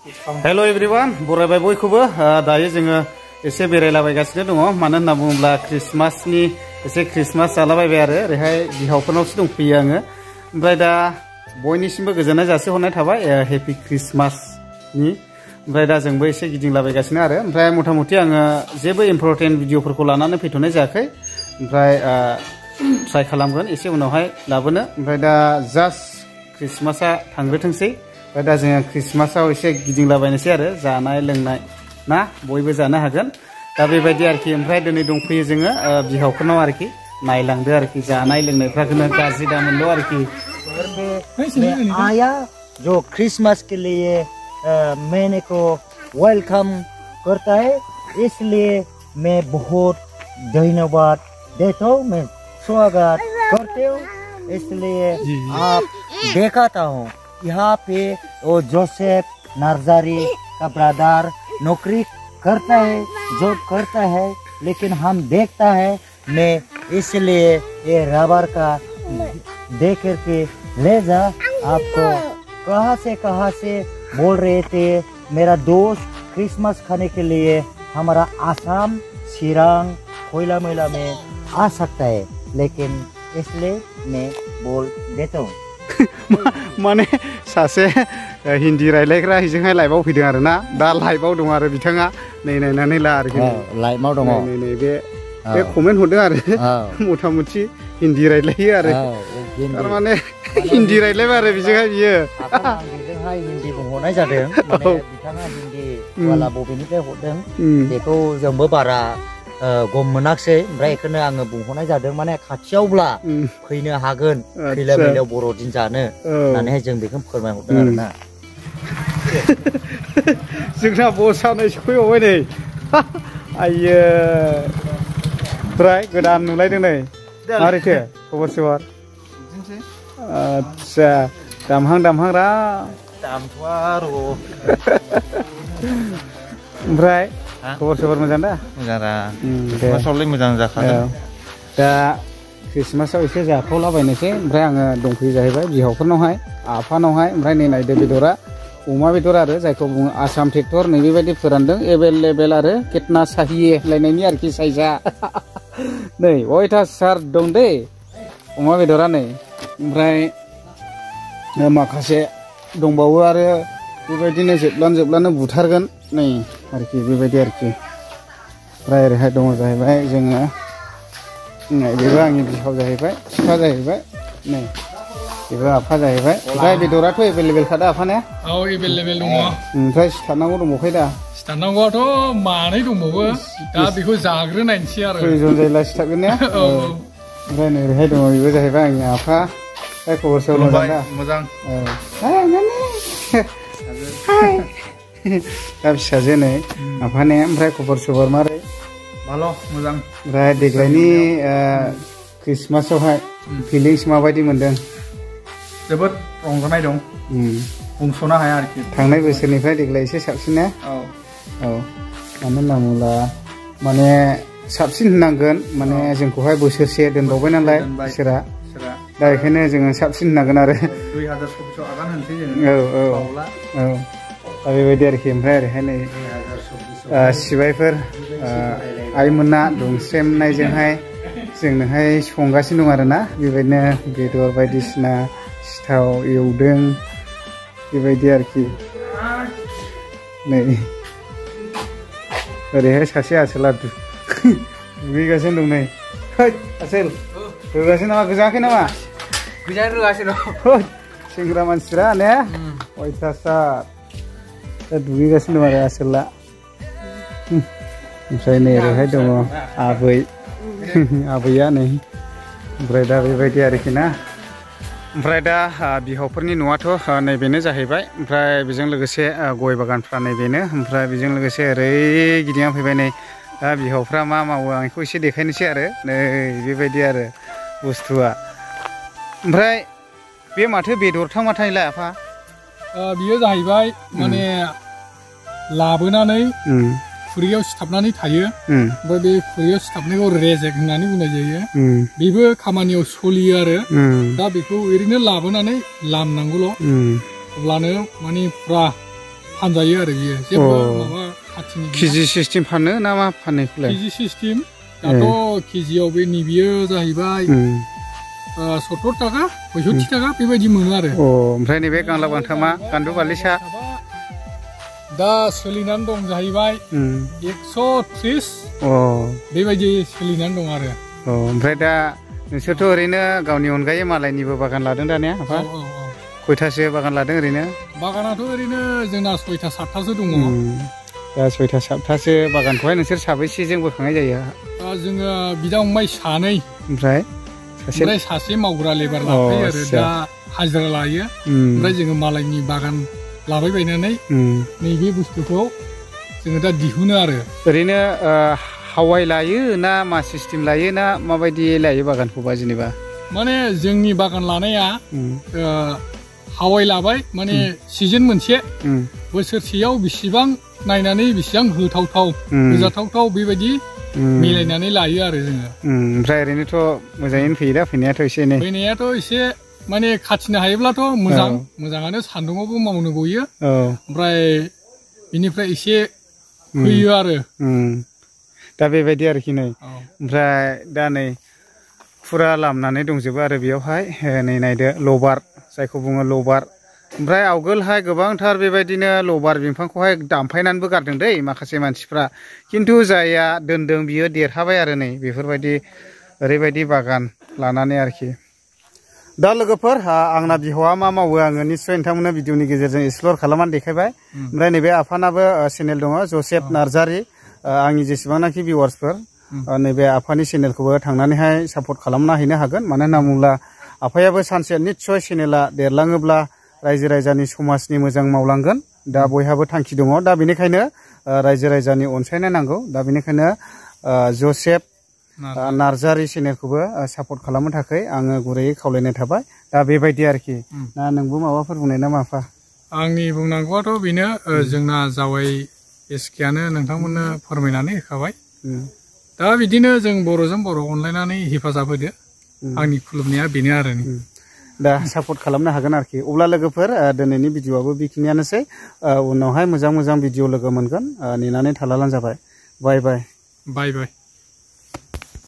Hello everyone, बरायबाय बयखौबो दायो जोङो एसे बेरायलाबायगासिनो दङ मानो होनना बुङोब्ला क्रिसमासनि एसे क्रिसमास जालाबायबाय आरो ओरैहाय बिहावफोरनावसो दंफैयो आङो ओमफ्राय दा बयनिसिमबो गोजोननाय जासिहरनाय थाबाय हेपि क्रिसमासनि ओमफ्राय दा जोंबो एसे गिदिंलाबायगासिनो आरो ओमफ्राय मथा-मथि आङो जेबो इम्परटेन्ट भिडिअफोरखौ लानानै फैथ'नाय जायाखै ओमफ्राय ट्राइ खालामगोन एसे उनावहाय लाबोनो ओमफ्राय दा जास्ट क्रिसमासआ थांग्रोथोंसै दा जोङो क्रिसमासआव एसे गिदिंलाबायनोसै आरो जानाय लोंनाय ना बयबो जानो हागोन दा बेबायदि आरोखि ओमफ्राय दिनै दंफैयो जोङो बिहावफोरनाव आरोखि नायलांदो आरोखि जानाय लोंनायफ्राखौनो गाज्रि दामोनल' आरोखि आया जो क्रिसमस के लिए मैंने को वेलकम करता है इसलिए मैं बहुत धन्यवाद देता हूँ मैं स्वागत करते हूँ इसलिए आप देखाता हूँ यहाँ पे वो जोसेफ नर्सरी का ब्रदर नौकरी करता है जॉब करता है लेकिन हम देखता है मैं इसलिए ये रबर का दे करके ले जा आपको कहाँ से बोल रहे थे मेरा दोस्त क्रिसमस खाने के लिए हमारा आसाम सिरांग कोयला मेला में आ सकता है लेकिन इसलिए मैं बोल देता हूँ माने सासे हिन्दी रायलायग्रा हिजोंहाय लाइभआव फैदों आरो ना दा लाइभआव दं आरो बिथाङा नै नायनानै ला आरोखि लाइभआव दङ नै बे कमेन्ट हरदों आरो मथा-मथि हिन्दी रायलायो आरो थारमाने हिन्दी रायलायबाय आरो बिजोंहाय बियो बेजोंहाय हिन्दी बुंहरनाय जादों माने बिथाङा हिन्दी वाला बबेनिफ्राय हरदों बेखौ जोंबो बारा गम मोनाखसै ओमफ्राय बेखौनो आङो बुंहरनाय जादों माने खाथियावब्ला फैनो हागोन खैला मैलायाव बर'दिन जानो होननानैहाय जों बेखौ फोरमायहरदों आरोना जोंना बसआ नै सफैबावबाय नै आइयो ओमफ्राय गोदान नुलायदों नै मारैथो खबर सबर आदसा दामहां रा दामथ'आ र' ओमफ्राय खबर सबर मोजां दा मोजां रा क्रिसमासावलाय मोजां जाखादों दा क्रिसमासाव एसे जाथावलाबायनोसै ओमफ्राय आङो दंफैयो जाहैबाय बिहावफोरनावहाय आफानावहाय ओमफ्राय नै नायदो बेदरा अमा बेदर आरो जायखौ बुङो आसाम ट्रेक्टर नै बेबायदि फोरानदों एभेलेबेल आरो केतना साहिये लायनायनि आरोखि साइजआ नै अयथासार दं दै अमा बेदरा नै ओमफ्राय माखासे दंबावो आरो बेबायदिनो जोबलानो बुथारगोन नै आरोखि बेबायदि आरोखि ओमफ्राय ओरैहाय दङ जाहैबाय जोङो बेबो आंनि बिहाव जाहैबाय सिख्ला जाहैबाय नै बेबो आफा जाहैबाय ओमफ्राय बेदराथ' एभेलेबेलखा दा आफाने औ एभेलेबेल दङ ओमफ्राय सिथारनांगौ दंबावखाय दा सिथारनांगौआथ' मानै दंबावो दा बेखौ जाग्रोनायनोसै आरो खैजन जायोला सिथारगोन ने ओमफ्राय नै ओरैहाय दङ बेबो जाहैबाय आंनि आफा खबर सबर मोजां दा मोजां दा फिसाजो नै आफाने ओमफ्राय खबर सबर मारै भालो मोजां ओमफ्राय देग्लायनि क्रिसमासावहाय फिलिंस माबायदि मोनदों जोबोद रंजानाय दं बुंस'नो हाया आरोखि थांनाय बोसोरनिफ्राय देग्लाय एसे साबसिन ने औ मानो होनना बुङोब्ला माने साबसिन होननांगोन माने जोंखौहाय बोसोरसे दोनबावबाय नालाय इसोरा दा बेखायनो जोङो साबसिन होननांगोन आरो 2024 आगान होनसै जोङो दा बेबायदि आरोखि ओमफ्राय ओरैहाय नै सिबायफोर आइमोना दंस्रेमनायजोंहाय जोंनोहाय संगासिनो दं आरोना बेबायदिनो बेदर बायदिसिना सिथाव एवदों बेबायदि आरोखि नै ओरैहाय सासे आसोला दुगैगासिनो दं नै आसोल रोगासिनो नामा गोजाङाखै नामा गोजां रोगासिनो सेंग्रा मानसिफ्रा ने अयथासार दा दुगैगासिनो दं आरो आसोला ओमफ्राय नै ओरैहाय दङ आबैया नै ओमफ्राय दा बेबायदि आरोखि ना ओमफ्राय दा बिहावफोरनि न'आथ' नैबेनो जाहैबाय ओमफ्राय बेजों लोगोसे गय बागानफ्रा नैबेनो ओमफ्राय बेजों लोगोसे ओरै गिदिंना फैबाय नै दा बिहावफ्रा मा मावो आं बेखौ एसे देखायनोसै आरो नै बेबायदि आरो बुस्थुआ ओमफ्राय बे माथो बेदरथां माथाइलाय आफा बियो जाहैबाय माने लाबोनानै खुरैयाव सिथाबनानै थायो ओमफ्राय बे खुरैयाव सिथाबनायखौ रेजेक होननानै बुंनाय जायो बेबो खामानियाव सोलियो आरो दा बेखौ ओरैनो लाबोनानै लामनांगौल' अब्लानो माने फुरा फानजायो आरो बियो जेबो माबा खाथिनि केजि सिस्टेम फानो ना मा फाननायखौलाय केजि सिस्टेम दाथ' केजियाव बे नैबियो जाहैबाय 70 थाखा 65 थाखा बेबायदि मोनो आरो ओमफ्राय नैबे गांलाब गांथामा गान्दु बालिसा दा सोलिनानै दं जाहैबाय 130 बेबायदि सोलिनानै दं आरो ओमफ्राय दा नोंसोरथ' ओरैनो गावनि अनगायै मालायनिबो बागान लादों दानिया आफा खयथासो बागान लादों ओरैनो बागानाथ' ओरैनो जोंना 6टा 7टासो दङ दा 6टा 7टासो बागानखौहाय नोंसोर साबैसेजों बोखांनाय जायो जोङो बिदा फंबाय सानै ओमफ्राय सासे मावग्रा लेबार लाफायो आरो दा हाजिरा लायो ओमफ्राय जोङो मालायनि बागान लाबाय बायनानै नैबे बुस्थुखौ जोङो दा दिहुनो आरो ओरैनो हावाय लायो ना मा सिस्टेम लायो ना माबायदि लायो बागानखौबा जेनेबा माने जोंनि बागान लानाया हावाय लाबाय माने सिजन मोनसे बोसोरसेयाव बेसेबां नायनानै बेसेबां होथावथाव होजाथावथाव बेबायदि मिलायनानै लायो आरो जोङो ओमफ्राय ओरैनोथ' मोजाङैनो फैयो दा फैनायाथ' एसे एनै फैनायाथ' एसे माने खाथिनो हायोब्लाथ' मोजाङानो सान्दुङावबो मावनो गयो ओमफ्राय बिनिफ्राय एसे फैयो आरो दा बेबायदि आरोखि नै ओमफ्राय दा नै फुरा लामनानै दंजोबो आरो बेयावहाय नै नायदो लबार जायखौ बुङो लबार ओमफ्राय आवगोलहाय गोबांथार बेबायदिनो लबार बिफांखौहाय दानफायनानैबो गारदों दै माखासे मानसिफ्रा खिन्थु जायहा दोनदों बियो देरहाबाय आरो नै बेफोरबायदि ओरैबायदि बागान लानानै आरोखि दा लोगोफोर आंना बिहावा मा मावो आङो निस्सय नोंथांमोननो भिडिअनि गेजेरजों एक्सप्लर खालामनानै देखायबाय ओमफ्राय नैबे आफानाबो चेनेल दङ जसेफ नार्जारि आंनि जेसेबांनाखि भिउवार्सफोर नैबे आफानि चेनेलखौबो थांनानैहाय सापर्ट खालामना हैनो हागोन मानो होनना बुङोब्ला आफायाबो सानसे निस्सय चेनेला देरलाङोब्ला रायजो राजानि समाजनि मोजां मावलांगोन दा बयहाबो थांखि दङ दा बेनिखायनो रायजो राजानि अनसायनाय नांगौ दा बेनिखायनो जसेफ नार्जारि चेनेलखौबो सापर्ट खालामनो थाखाय आङो गुरैयै खावलायनाय थाबाय दा बेबायदि आरोखि दा नोंबो माबाफोर बुंनाय नामा आफा आंनि बुंनांगौआथ' बेनो जोंना जावाय एसकेआनो नोंथांमोननो फोरमायनानै होखाबाय दा बिदिनो जों बर'जों बर' अनलायनानै हेफाजाब होदो आंनि खुलुमनाया बेनो आरो दा सापर्ट खालामनो हागोन आरोखि अब्ला लोगोफोर दिनैनि भिडिअआबो बेखिनियानोसै उनावहाय मोजां मोजां भिडिअ लोगो मोनगोन नेनानै थालाबानो जाबाय बाय बाय बाय बाय